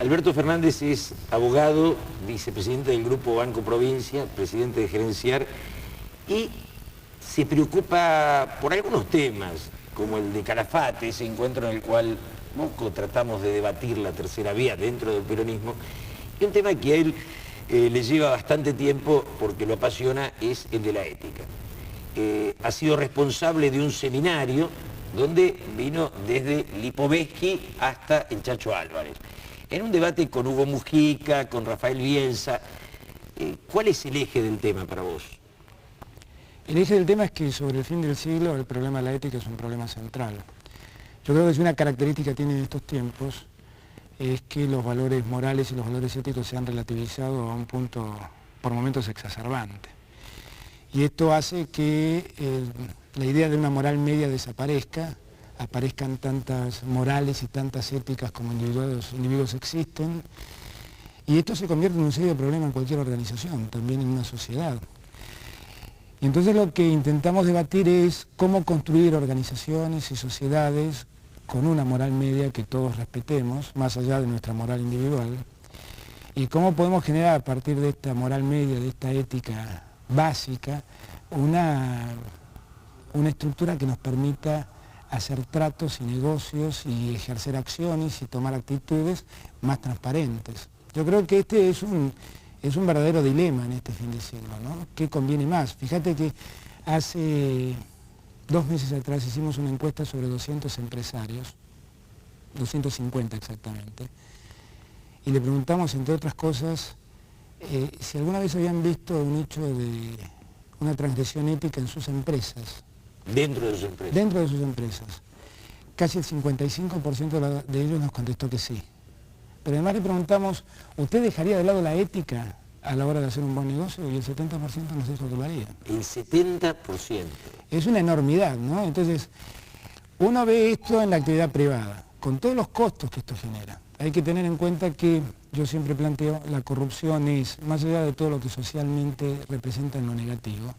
Alberto Fernández es abogado, vicepresidente del Grupo Banco Provincia, presidente de Gerenciar, y se preocupa por algunos temas, como el de Calafate, ese encuentro en el cual poco tratamos de debatir la tercera vía dentro del peronismo, y un tema que a él le lleva bastante tiempo porque lo apasiona es el de la ética. Ha sido responsable de un seminario donde vino desde Lipovetsky hasta el Chacho Álvarez. En un debate con Hugo Mujica, con Rafael Bielsa, ¿cuál es el eje del tema para vos? El eje del tema es que sobre el fin del siglo el problema de la ética es un problema central. Yo creo que si una característica tienen estos tiempos es que los valores morales y los valores éticos se han relativizado a un punto por momentos exacerbante. Y esto hace que la idea de una moral media desaparezca, aparezcan tantas morales y tantas éticas como individuos existen, y esto se convierte en un serio problema en cualquier organización, también en una sociedad. Y entonces lo que intentamos debatir es cómo construir organizaciones y sociedades con una moral media que todos respetemos, más allá de nuestra moral individual, y cómo podemos generar a partir de esta moral media, de esta ética básica, una estructura que nos permita hacer tratos y negocios y ejercer acciones y tomar actitudes más transparentes. Yo creo que este es un verdadero dilema en este fin de siglo, ¿no? ¿Qué conviene más? Fíjate que hace 2 meses atrás hicimos una encuesta sobre 200 empresarios, 250 exactamente, y le preguntamos, entre otras cosas, si alguna vez habían visto un hecho de una transgresión ética en sus empresas. ¿Dentro de sus empresas? Dentro de sus empresas. Casi el 55% de ellos nos contestó que sí. Pero además le preguntamos, ¿usted dejaría de lado la ética a la hora de hacer un buen negocio? Y el 70% nos dijo que lo haría. El 70%. Es una enormidad, ¿no? Entonces, uno ve esto en la actividad privada, con todos los costos que esto genera. Hay que tener en cuenta que, yo siempre planteo, la corrupción es, más allá de todo lo que socialmente representa en lo negativo,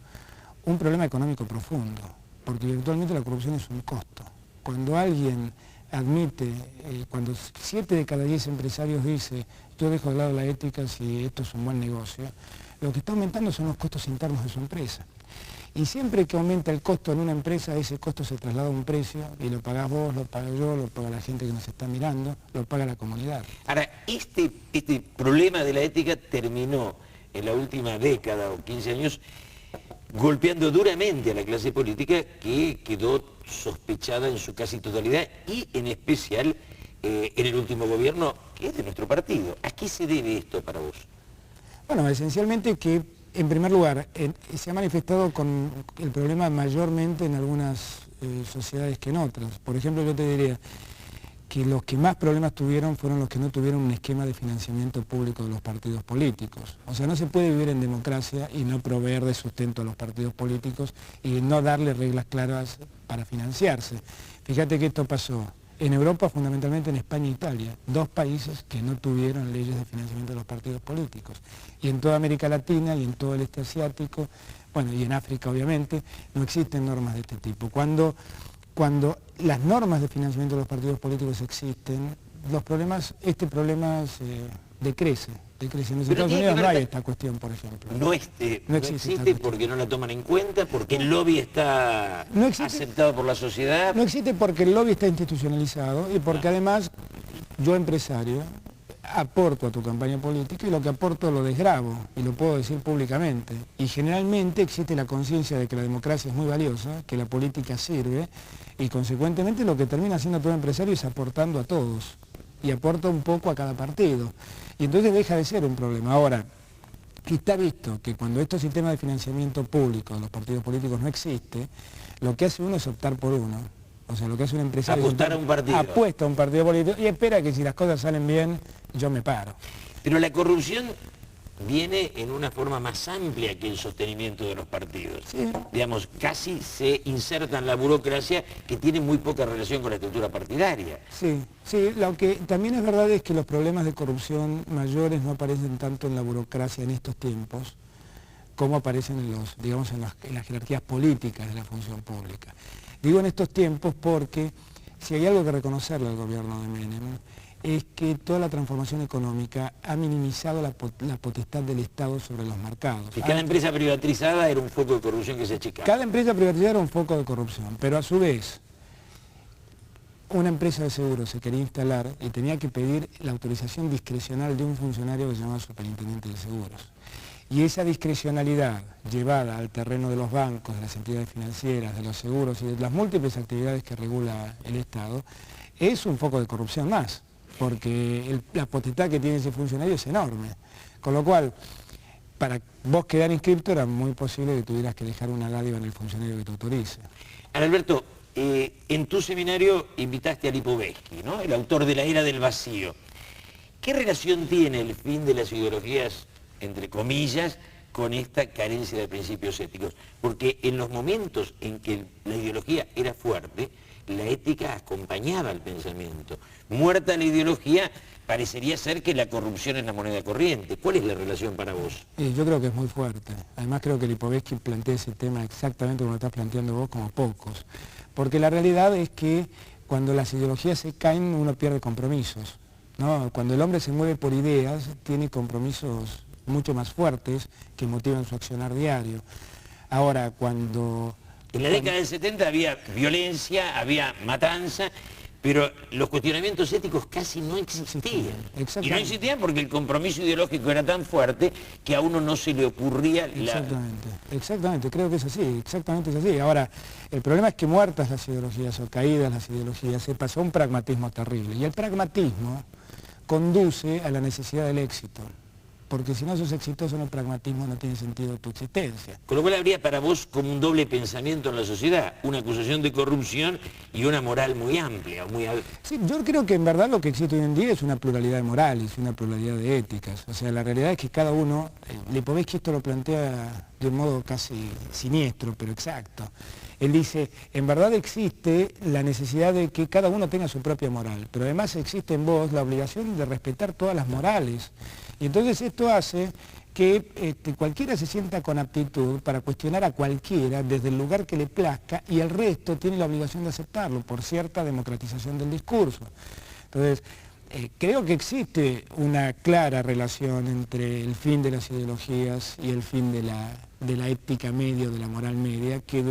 un problema económico profundo, porque virtualmente la corrupción es un costo. Cuando alguien admite, cuando 7 de cada 10 empresarios dice yo dejo de lado la ética si esto es un buen negocio, lo que está aumentando son los costos internos de su empresa. Y siempre que aumenta el costo en una empresa, ese costo se traslada a un precio y lo pagás vos, lo pago yo, lo paga la gente que nos está mirando, lo paga la comunidad. Ahora, este problema de la ética terminó en la última década o 15 años golpeando duramente a la clase política que quedó sospechada en su casi totalidad y en especial en el último gobierno que es de nuestro partido. ¿A qué se debe esto para vos? Bueno, esencialmente que en primer lugar se ha manifestado con el problema mayormente en algunas sociedades que en otras. Por ejemplo, yo te diría que los que más problemas tuvieron fueron los que no tuvieron un esquema de financiamiento público de los partidos políticos. O sea, no se puede vivir en democracia y no proveer de sustento a los partidos políticos y no darle reglas claras para financiarse. Fíjate que esto pasó en Europa, fundamentalmente en España e Italia, 2 países que no tuvieron leyes de financiamiento de los partidos políticos. Y en toda América Latina y en todo el este asiático, bueno, y en África obviamente, no existen normas de este tipo. Cuando las normas de financiamiento de los partidos políticos existen, este problema decrece. En los Estados Unidos no hay esta cuestión, por ejemplo. No existe porque no la toman en cuenta, porque el lobby está aceptado por la sociedad. No existe porque el lobby está institucionalizado y porque además yo, empresario, aporto a tu campaña política y lo que aporto lo desgravo y lo puedo decir públicamente. Y generalmente existe la conciencia de que la democracia es muy valiosa, que la política sirve y consecuentemente lo que termina haciendo todo empresario es aportando a todos y aporta un poco a cada partido. Y entonces deja de ser un problema. Ahora, está visto que cuando estos sistemas de financiamiento público de los partidos políticos no existe, lo que hace uno es optar por uno. O sea, lo que hace un empresario apostar a un partido. Apuesta a un partido político y espera que si las cosas salen bien, yo me paro. Pero la corrupción viene en una forma más amplia que el sostenimiento de los partidos. Sí. Digamos, casi se inserta en la burocracia que tiene muy poca relación con la estructura partidaria. Sí, lo que también es verdad es que los problemas de corrupción mayores no aparecen tanto en la burocracia en estos tiempos como aparecen en las jerarquías políticas de la función pública. Digo en estos tiempos porque si hay algo que reconocerle al gobierno de Menem es que toda la transformación económica ha minimizado la potestad del Estado sobre los mercados. Y cada empresa privatizada era un foco de corrupción que se achicaba. Cada empresa privatizada era un foco de corrupción, pero a su vez, una empresa de seguros se quería instalar y tenía que pedir la autorización discrecional de un funcionario que se llamaba superintendente de seguros. Y esa discrecionalidad llevada al terreno de los bancos, de las entidades financieras, de los seguros y de las múltiples actividades que regula el Estado, es un foco de corrupción más, porque la potestad que tiene ese funcionario es enorme. Con lo cual, para vos quedar inscripto era muy posible que tuvieras que dejar una dádiva en el funcionario que te autorice. Alberto, en tu seminario invitaste a Lipovetsky, ¿no? El autor de La Era del Vacío. ¿Qué relación tiene el fin de las ideologías, entre comillas, con esta carencia de principios éticos? Porque en los momentos en que la ideología era fuerte, la ética acompañaba al pensamiento. Muerta la ideología, parecería ser que la corrupción es la moneda corriente. ¿Cuál es la relación para vos? Yo creo que es muy fuerte. Además creo que Lipovetsky plantea ese tema exactamente como lo estás planteando vos, como pocos. Porque la realidad es que cuando las ideologías se caen, uno pierde compromisos, ¿no? Cuando el hombre se mueve por ideas, tiene compromisos mucho más fuertes que motivan su accionar diario. Ahora, cuando... En la década del 70 había violencia, había matanza, pero los cuestionamientos éticos casi no existían. Y no existían porque el compromiso ideológico era tan fuerte que a uno no se le ocurría... Exactamente, creo que es así, exactamente es así. Ahora, el problema es que muertas las ideologías o caídas las ideologías se pasó a un pragmatismo terrible. Y el pragmatismo conduce a la necesidad del éxito. Porque si no sos exitoso en el pragmatismo no tiene sentido tu existencia. Con lo cual habría para vos como un doble pensamiento en la sociedad, una acusación de corrupción y una moral muy amplia. Sí, yo creo que en verdad lo que existe hoy en día es una pluralidad de morales, una pluralidad de éticas. O sea, la realidad es que cada uno, Lipovetsky esto lo plantea de un modo casi siniestro, pero exacto. Él dice, en verdad existe la necesidad de que cada uno tenga su propia moral, pero además existe en vos la obligación de respetar todas las morales. Y entonces esto hace que cualquiera se sienta con aptitud para cuestionar a cualquiera desde el lugar que le plazca y el resto tiene la obligación de aceptarlo por cierta democratización del discurso. Entonces, creo que existe una clara relación entre el fin de las ideologías y el fin de la ética media o de la moral media que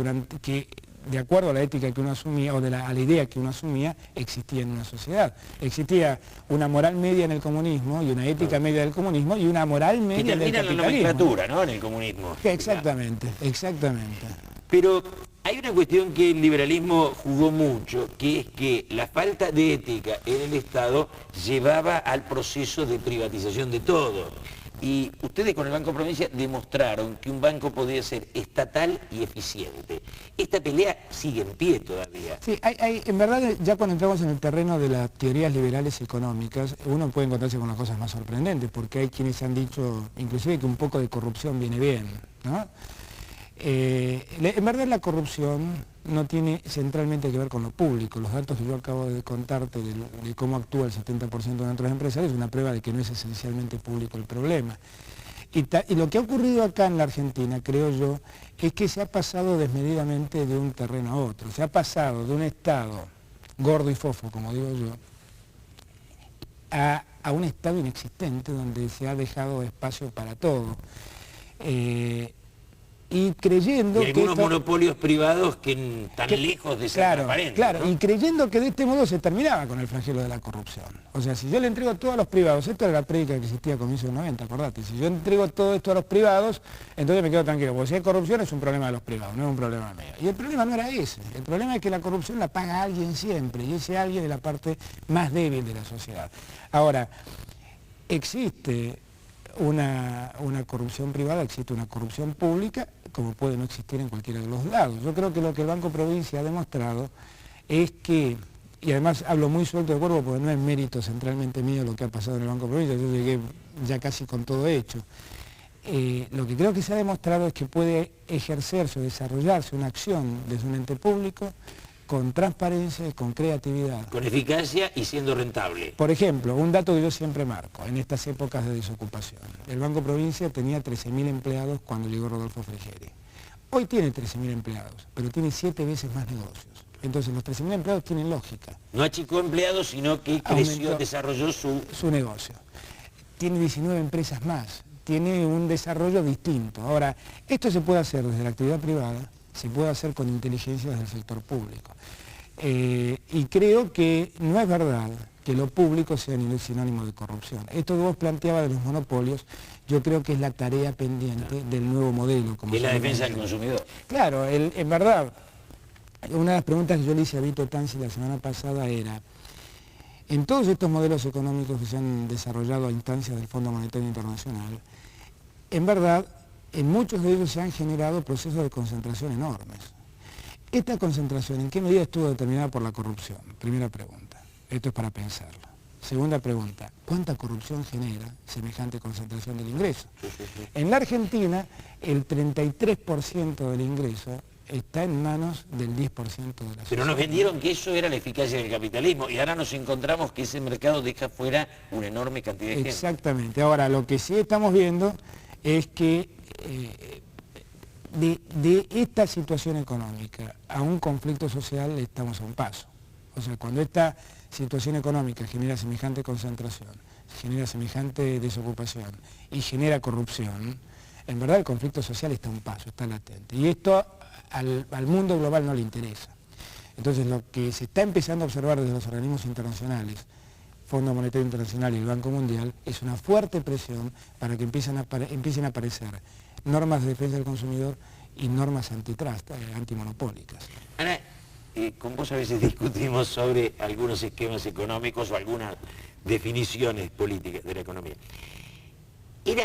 de acuerdo a la ética que uno asumía, o a la idea que uno asumía, existía en una sociedad. Existía una moral media en el comunismo, y una ética media del comunismo, y una moral media del capitalismo. La nomenclatura, ¿no?, en el comunismo. Exactamente, exactamente. Pero hay una cuestión que el liberalismo jugó mucho, que es que la falta de ética en el Estado llevaba al proceso de privatización de todo. Y ustedes con el Banco Provincia demostraron que un banco podía ser estatal y eficiente. Esta pelea sigue en pie todavía. Sí, en verdad ya cuando entramos en el terreno de las teorías liberales económicas, uno puede encontrarse con las cosas más sorprendentes, porque hay quienes han dicho, inclusive, que un poco de corrupción viene bien, ¿no? En verdad la corrupción no tiene centralmente que ver con lo público. Los datos que yo acabo de contarte de cómo actúa el 70% de nuestros empresarios es una prueba de que no es esencialmente público el problema. Y lo que ha ocurrido acá en la Argentina, creo yo, es que se ha pasado desmedidamente de un terreno a otro. Se ha pasado de un Estado gordo y fofo, como digo yo, a un Estado inexistente donde se ha dejado espacio para todo. Y creyendo y algunos monopolios privados que están lejos de ser transparentes. Claro, ¿no? Y creyendo que de este modo se terminaba con el flagelo de la corrupción. O sea, si yo le entrego todo a los privados, esto era la prédica que existía a comienzos de los 90, acordate, si yo entrego todo esto a los privados, entonces me quedo tranquilo, porque si hay corrupción es un problema de los privados, no es un problema mío. Y el problema no era ese, el problema es que la corrupción la paga alguien siempre, y ese alguien es la parte más débil de la sociedad. Ahora, existe una corrupción privada, existe una corrupción pública, como puede no existir en cualquiera de los lados. Yo creo que lo que el Banco Provincia ha demostrado es que, y además hablo muy suelto de cuerpo porque no es mérito centralmente mío lo que ha pasado en el Banco Provincia, yo llegué ya casi con todo hecho. Lo que creo que se ha demostrado es que puede ejercerse o desarrollarse una acción desde un ente público con transparencia y con creatividad. Con eficacia y siendo rentable. Por ejemplo, un dato que yo siempre marco en estas épocas de desocupación. El Banco Provincia tenía 13.000 empleados cuando llegó Rodolfo Frigieri. Hoy tiene 13.000 empleados, pero tiene 7 veces más negocios. Entonces los 13.000 empleados tienen lógica. No achicó empleados, sino que creció, desarrolló su negocio. Tiene 19 empresas más, tiene un desarrollo distinto. Ahora, esto se puede hacer desde la actividad privada, se puede hacer con inteligencia desde el sector público. Y creo que no es verdad que lo público sea sinónimo de corrupción. Esto que vos planteabas de los monopolios, yo creo que es la tarea pendiente del nuevo modelo. Es la defensa del consumidor. Claro, en verdad, una de las preguntas que yo le hice a Vito Tanzi la semana pasada era, en todos estos modelos económicos que se han desarrollado a instancias del Fondo Monetario Internacional, en verdad, en muchos de ellos se han generado procesos de concentración enormes. ¿Esta concentración en qué medida estuvo determinada por la corrupción? Primera pregunta. Esto es para pensarlo. Segunda pregunta, ¿cuánta corrupción genera semejante concentración del ingreso? En la Argentina, el 33% del ingreso está en manos del 10% de la sociedad. Pero nos vendieron que eso era la eficacia del capitalismo y ahora nos encontramos que ese mercado deja fuera una enorme cantidad de gente. Exactamente. Ahora, lo que sí estamos viendo es que de esta situación económica a un conflicto social estamos a un paso. O sea, cuando esta situación económica genera semejante concentración, genera semejante desocupación y genera corrupción, en verdad el conflicto social está a un paso, está latente. Y esto al mundo global no le interesa. Entonces lo que se está empezando a observar desde los organismos internacionales, Fondo Monetario Internacional y el Banco Mundial, es una fuerte presión para que empiecen a aparecer normas de defensa del consumidor y normas antitrust, antimonopólicas. Ahora, con vos a veces discutimos sobre algunos esquemas económicos o algunas definiciones políticas de la economía. ¿Era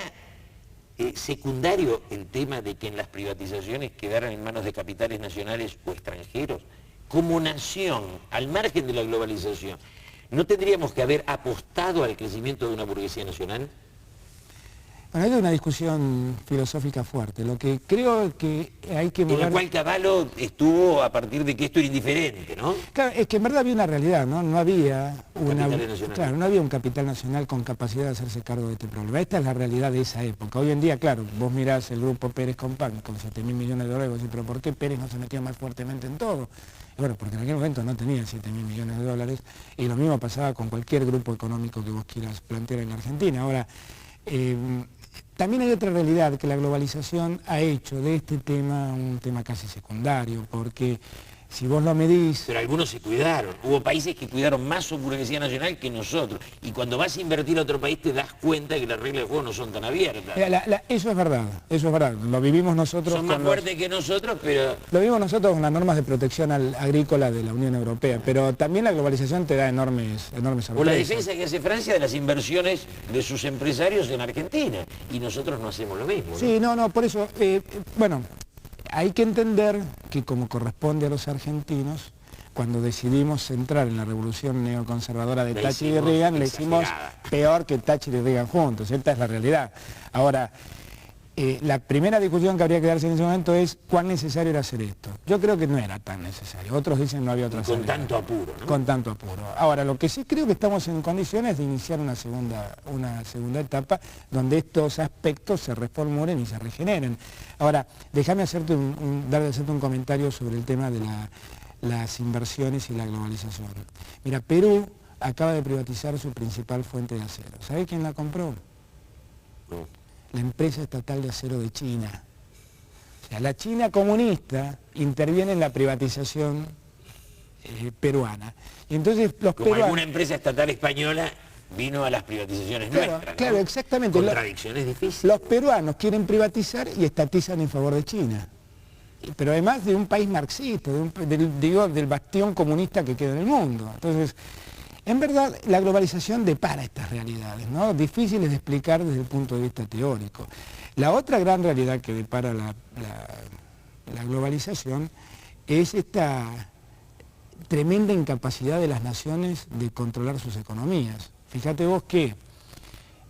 secundario el tema de que en las privatizaciones quedaran en manos de capitales nacionales o extranjeros? Como nación, al margen de la globalización, ¿no tendríamos que haber apostado al crecimiento de una burguesía nacional? Bueno, es una discusión filosófica fuerte. Lo que creo que hay que mover... En la cual Cavallo estuvo a partir de que esto era indiferente, ¿no? Claro, es que en verdad había una realidad, ¿no? No había no había un capital nacional con capacidad de hacerse cargo de este problema. Esta es la realidad de esa época. Hoy en día, claro, vos mirás el grupo Pérez Compán con 7.000 millones de dólares y vos decís, pero ¿por qué Pérez no se metía más fuertemente en todo? Y bueno, porque en aquel momento no tenía 7.000 millones de dólares y lo mismo pasaba con cualquier grupo económico que vos quieras plantear en la Argentina. Ahora, también hay otra realidad, que la globalización ha hecho de este tema un tema casi secundario, porque si vos lo medís... Pero algunos se cuidaron, hubo países que cuidaron más su burguesía nacional que nosotros, y cuando vas a invertir a otro país te das cuenta que las reglas del juego no son tan abiertas. Eso es verdad, lo vivimos nosotros... Son más fuertes que nosotros, pero... Lo vimos nosotros con las normas de protección agrícola de la Unión Europea, pero también la globalización te da enormes sorpresas. O la defensa que hace Francia de las inversiones de sus empresarios en Argentina, y nosotros no hacemos lo mismo, ¿no? Sí, no, por eso, bueno... Hay que entender que, como corresponde a los argentinos, cuando decidimos entrar en la revolución neoconservadora de Thatcher y de Reagan, le hicimos peor que Thatcher y Reagan juntos. Esta es la realidad. Ahora, la primera discusión que habría que darse en ese momento es cuán necesario era hacer esto. Yo creo que no era tan necesario. Otros dicen no había otra salida. Con tanto apuro, ¿no? Con tanto apuro. Ahora, lo que sí creo que estamos en condiciones de iniciar una segunda etapa donde estos aspectos se reformulen y se regeneren. Ahora, déjame hacerte un comentario sobre el tema de las inversiones y la globalización. Mira, Perú acaba de privatizar su principal fuente de acero. ¿Sabe quién la compró? No. La empresa estatal de acero de China. O sea, la China comunista interviene en la privatización peruana. Y entonces los peruanos... Como alguna empresa estatal española vino a las privatizaciones nuestras, ¿no? Claro, exactamente. Contradicciones difíciles. Los peruanos quieren privatizar y estatizan en favor de China. Pero además de un país marxista, del bastión comunista que queda en el mundo. Entonces, en verdad, la globalización depara estas realidades, ¿no? Difíciles de explicar desde el punto de vista teórico. La otra gran realidad que depara la globalización es esta tremenda incapacidad de las naciones de controlar sus economías. Fíjate vos que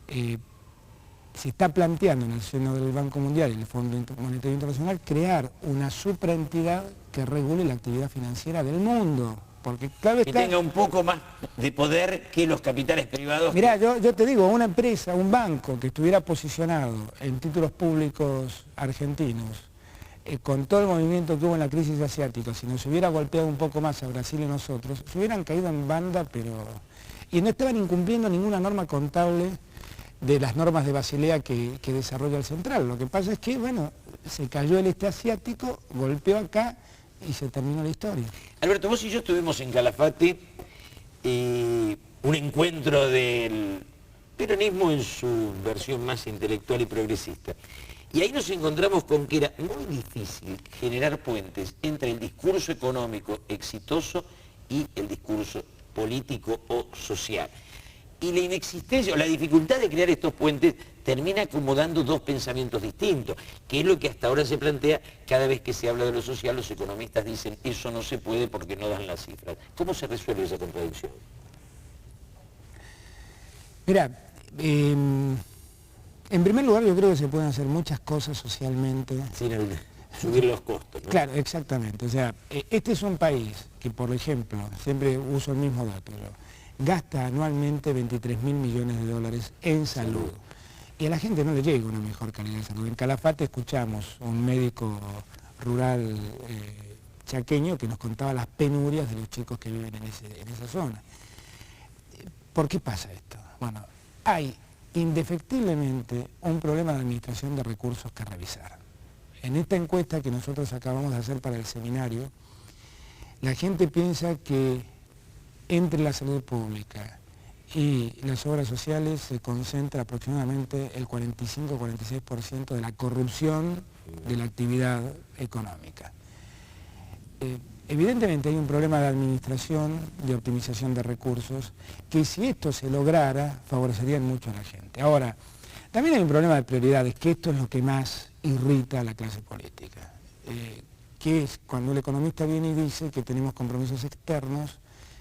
se está planteando en el seno del Banco Mundial y el Fondo Monetario Internacional crear una supraentidad que regule la actividad financiera del mundo. Porque que tenga un poco más de poder que los capitales privados. Mirá, yo te digo, una empresa, un banco que estuviera posicionado en títulos públicos argentinos con todo el movimiento que hubo en la crisis asiática, si nos hubiera golpeado un poco más a Brasil y nosotros, se hubieran caído en banda, pero... Y no estaban incumpliendo ninguna norma contable de las normas de Basilea que desarrolla el Central. Lo que pasa es que, bueno, se cayó el este asiático, golpeó acá y se terminó la historia. Alberto, vos y yo estuvimos en Calafate, un encuentro del peronismo en su versión más intelectual y progresista. Y ahí nos encontramos con que era muy difícil generar puentes entre el discurso económico exitoso y el discurso político o social. Y la inexistencia o la dificultad de crear estos puentes termina acomodando dos pensamientos distintos, que es lo que hasta ahora se plantea cada vez que se habla de lo social. Los economistas dicen eso no se puede porque no dan las cifras. ¿Cómo se resuelve esa contradicción? Mira, en primer lugar yo creo que se pueden hacer muchas cosas socialmente. Sin subir los costos, ¿no? Claro, exactamente. O sea, este es un país que, por ejemplo, siempre uso el mismo dato, gasta anualmente 23.000 millones de dólares en salud. Y a la gente no le llega una mejor calidad de salud. En Calafate escuchamos un médico rural chaqueño que nos contaba las penurias de los chicos que viven en esa zona. ¿Por qué pasa esto? Bueno, hay indefectiblemente un problema de administración de recursos que revisar. En esta encuesta que nosotros acabamos de hacer para el seminario, la gente piensa que entre la salud pública y las obras sociales se concentra aproximadamente el 45-46% de la corrupción de la actividad económica. Evidentemente hay un problema de administración, de optimización de recursos, que si esto se lograra, favorecerían mucho a la gente. Ahora, también hay un problema de prioridades, que esto es lo que más irrita a la clase política, que es cuando el economista viene y dice que tenemos compromisos externos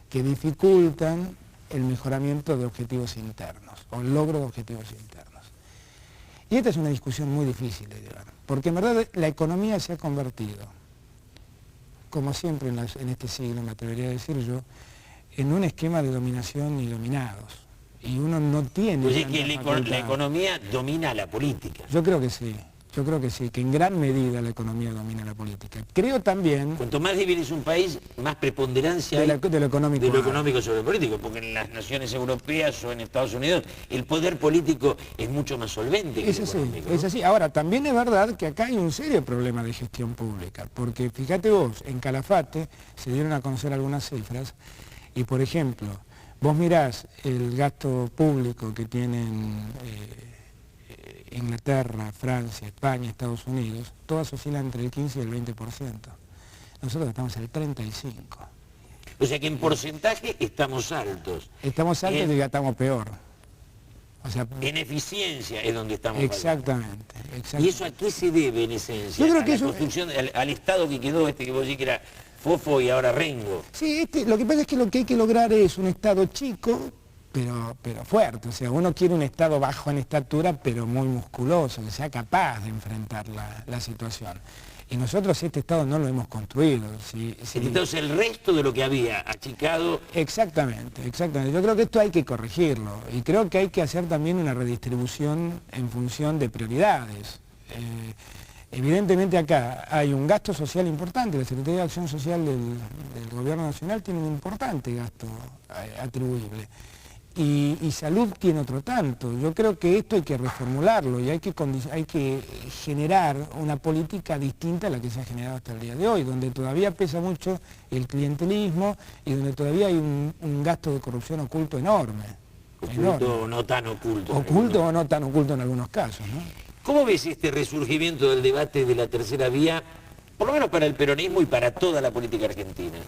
que dificultan el mejoramiento de objetivos internos, o el logro de objetivos internos. Y esta es una discusión muy difícil de llevar, porque en verdad la economía se ha convertido, como siempre en este siglo, me atrevería a decir yo, en un esquema de dominación y dominados. Y uno no tiene... Oye, que la economía domina a la política. Yo creo que sí, que en gran medida la economía domina la política. Creo también... Cuanto más débil es un país, más preponderancia de lo económico sobre el político, porque en las naciones europeas o en Estados Unidos el poder político es mucho más solvente que el económico, ¿no? Es así. Ahora, también es verdad que acá hay un serio problema de gestión pública, porque fíjate vos, en Calafate se dieron a conocer algunas cifras, y por ejemplo, vos mirás el gasto público que tienen Inglaterra, Francia, España, Estados Unidos, todas oscilan entre el 15 y el 20%. Nosotros estamos al 35%. O sea que en porcentaje estamos altos. Estamos altos y gastamos peor. O sea, en eficiencia es donde estamos. Exactamente. ¿Y eso a qué se debe en esencia? Yo creo que a la construcción, al Estado que quedó, que vos decís que era Fofo y ahora Rengo. Sí, lo que pasa es que lo que hay que lograr es un Estado chico, pero fuerte. O sea, uno quiere un Estado bajo en estatura, pero muy musculoso, que sea capaz de enfrentar la situación. Y nosotros este Estado no lo hemos construido. Entonces el resto de lo que había achicado... Exactamente. Yo creo que esto hay que corregirlo. Y creo que hay que hacer también una redistribución en función de prioridades. Evidentemente acá hay un gasto social importante. La Secretaría de Acción Social del Gobierno Nacional tiene un importante gasto atribuible. Y salud tiene otro tanto. Yo creo que esto hay que reformularlo y hay que generar una política distinta a la que se ha generado hasta el día de hoy, donde todavía pesa mucho el clientelismo y donde todavía hay un gasto de corrupción oculto enorme. Oculto o no tan oculto. Oculto o no tan oculto en algunos casos, ¿no? ¿Cómo ves este resurgimiento del debate de la tercera vía, por lo menos para el peronismo y para toda la política argentina?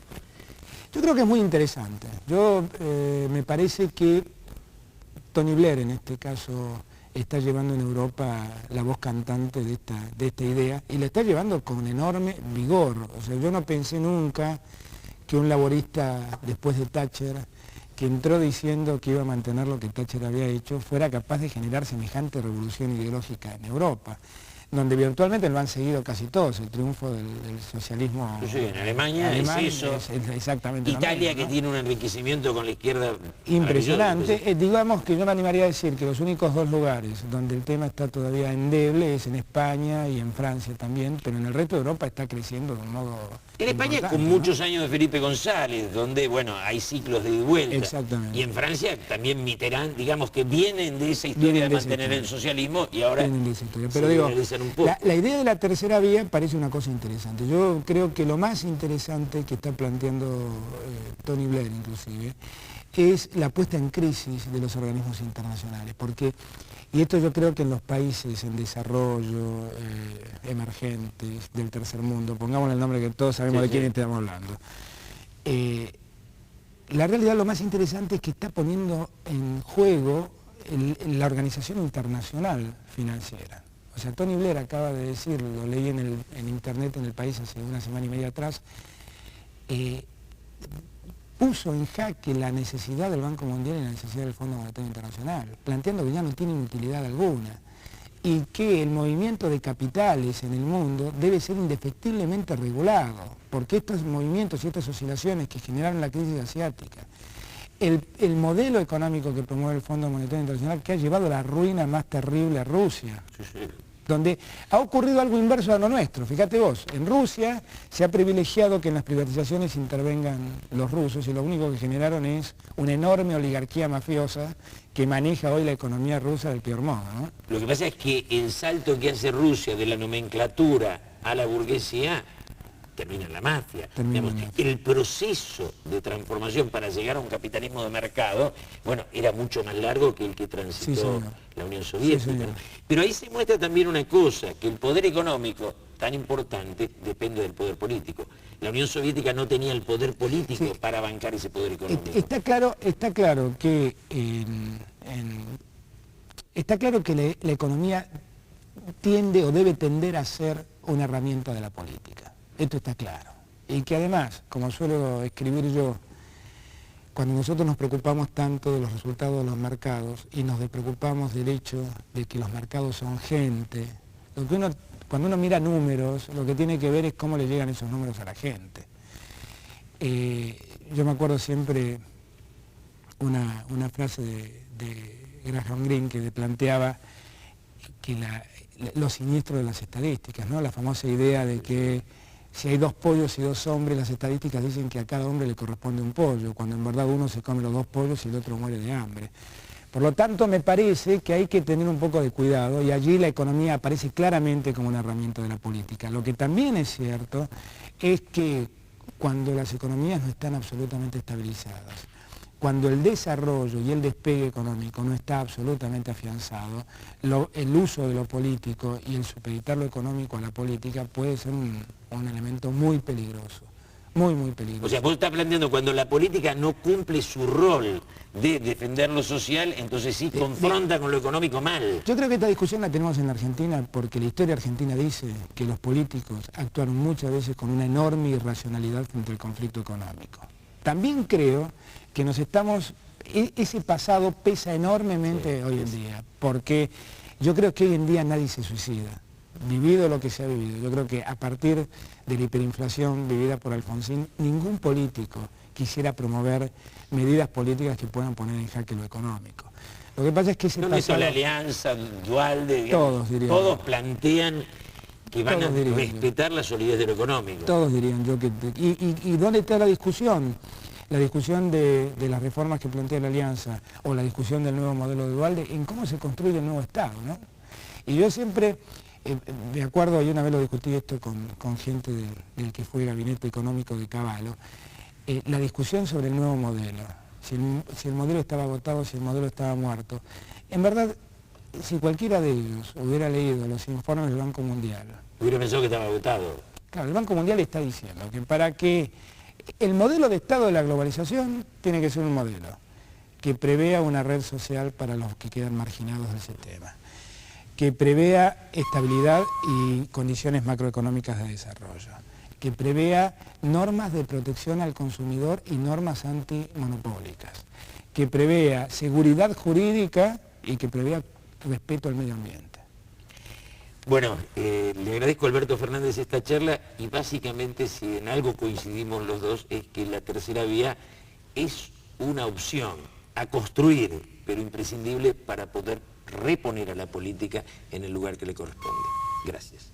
Yo creo que es muy interesante. Me parece que Tony Blair en este caso está llevando en Europa la voz cantante de esta idea y la está llevando con enorme vigor. O sea, yo no pensé nunca que un laborista después de Thatcher, que entró diciendo que iba a mantener lo que Thatcher había hecho, fuera capaz de generar semejante revolución ideológica en Europa. donde virtualmente lo han seguido casi todos, el triunfo del socialismo. Sí, en Alemania es eso. Es exactamente Italia, lo mismo, ¿no? que tiene un enriquecimiento con la izquierda impresionante. Digamos que yo me animaría a decir que los únicos dos lugares donde el tema está todavía endeble es en España y en Francia también, pero en el resto de Europa está creciendo de un modo En España con ¿no? muchos años de Felipe González, donde, bueno, hay ciclos de ida y vuelta. Exactamente. Y en Francia también Mitterrand, digamos que vienen de esa historia de mantener el socialismo y ahora pero digo, un poco. La idea de la tercera vía parece una cosa interesante. Yo creo que lo más interesante que está planteando Tony Blair inclusive es la puesta en crisis de los organismos internacionales, porque, y esto yo creo que en los países en desarrollo, emergentes, del tercer mundo, pongamos el nombre que todos sabemos de quién estamos hablando, la realidad lo más interesante es que está poniendo en juego la organización internacional financiera. O sea, Tony Blair acaba de decir, lo leí en internet en El País hace una semana y media atrás, puso en jaque la necesidad del Banco Mundial y la necesidad del Fondo Monetario Internacional, planteando que ya no tienen utilidad alguna y que el movimiento de capitales en el mundo debe ser indefectiblemente regulado, porque estos movimientos y estas oscilaciones que generaron la crisis asiática, el modelo económico que promueve el Fondo Monetario Internacional, que ha llevado a la ruina más terrible a Rusia, donde ha ocurrido algo inverso a lo nuestro. Fíjate vos, en Rusia se ha privilegiado que en las privatizaciones intervengan los rusos y lo único que generaron es una enorme oligarquía mafiosa que maneja hoy la economía rusa del peor modo, ¿no? Lo que pasa es que el salto que hace Rusia de la nomenclatura a la burguesía termina en la mafia. El proceso de transformación para llegar a un capitalismo de mercado, bueno, era mucho más largo que el que transitó la Unión Soviética. Sí, pero ahí se muestra también una cosa, que el poder económico tan importante depende del poder político. La Unión Soviética no tenía el poder político para bancar ese poder económico. Está claro que la economía tiende o debe tender a ser una herramienta de la política. Esto está claro. Y que además, como suelo escribir yo, cuando nosotros nos preocupamos tanto de los resultados de los mercados y nos despreocupamos del hecho de que los mercados son gente, cuando uno mira números, lo que tiene que ver es cómo le llegan esos números a la gente. Yo me acuerdo siempre una frase de Graham Greene que planteaba que lo siniestro de las estadísticas, ¿no? La famosa idea de que si hay dos pollos y dos hombres, las estadísticas dicen que a cada hombre le corresponde un pollo, cuando en verdad uno se come los dos pollos y el otro muere de hambre. Por lo tanto, me parece que hay que tener un poco de cuidado y allí la economía aparece claramente como una herramienta de la política. Lo que también es cierto es que cuando las economías no están absolutamente estabilizadas, cuando el desarrollo y el despegue económico no está absolutamente afianzado, el uso de lo político y el supeditar lo económico a la política puede ser un elemento muy peligroso, muy peligroso. O sea, vos estás planteando cuando la política no cumple su rol de defender lo social, entonces sí confronta con lo económico mal. Yo creo que esta discusión la tenemos en la Argentina porque la historia argentina dice que los políticos actuaron muchas veces con una enorme irracionalidad frente al conflicto económico. También creo que ese pasado pesa enormemente hoy en día, porque yo creo que hoy en día nadie se suicida, vivido lo que se ha vivido. Yo creo que a partir de la hiperinflación vivida por Alfonsín, ningún político quisiera promover medidas políticas que puedan poner en jaque lo económico. Lo que pasa es que la alianza dual de... Todos plantean que van a respetar la solidez de lo económico. Todos dirían yo que... ¿Y dónde está la discusión? La discusión de las reformas que plantea la Alianza o la discusión del nuevo modelo de Duhalde en cómo se construye el nuevo Estado, ¿no? Y yo siempre, de acuerdo, y una vez lo discutí esto con gente del que fue gabinete económico de Cavallo, la discusión sobre el nuevo modelo, si el modelo estaba agotado, si el modelo estaba muerto. En verdad, si cualquiera de ellos hubiera leído los informes del Banco Mundial... Hubiera pensado que estaba agotado. Claro, el Banco Mundial está diciendo que para que el modelo de Estado de la globalización tiene que ser un modelo que prevea una red social para los que quedan marginados del sistema, que prevea estabilidad y condiciones macroeconómicas de desarrollo, que prevea normas de protección al consumidor y normas antimonopólicas, que prevea seguridad jurídica y que prevea respeto al medio ambiente. Bueno, le agradezco a Alberto Fernández esta charla y básicamente si en algo coincidimos los dos es que la tercera vía es una opción a construir, pero imprescindible para poder reponer a la política en el lugar que le corresponde. Gracias.